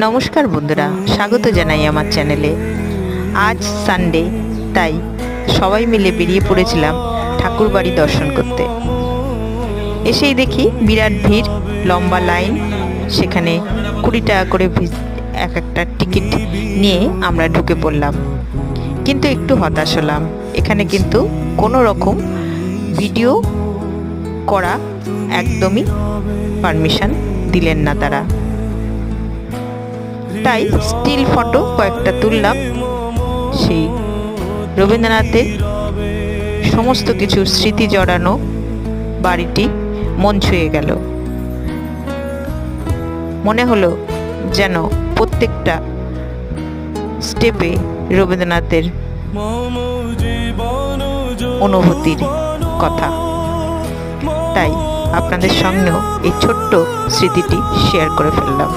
নমস্কার বন্ধুরা, স্বাগত জানাই আমার চ্যানেলে। আজ সানডে, তাই সবাই মিলে বেরিয়ে পড়েছিলাম ঠাকুর বাড়ি দর্শন করতে। এসেই দেখি বিরাট ভিড়, লম্বা লাইন। সেখানে 20 টাকা করে এক একটা টিকিট নিয়ে আমরা ঢুকে পড়লাম। কিন্তু একটু হতাশ হলাম, এখানে কিন্তু কোনো রকম ভিডিও করা একদমই পারমিশন দিলেন না তারা। তাই স্টিল ফটো কয়েকটা তুললাম। সেই রবীন্দ্রনাথের সমস্ত কিছু স্মৃতি জড়ানো বাড়িটি মন ছুঁয়ে গেল। মনে হলো যেন প্রত্যেকটা স্টেপে রবীন্দ্রনাথের অনুভূতির কথা। তাই আপনাদের সঙ্গেও এই ছোট্ট স্মৃতিটি শেয়ার করে ফেললাম।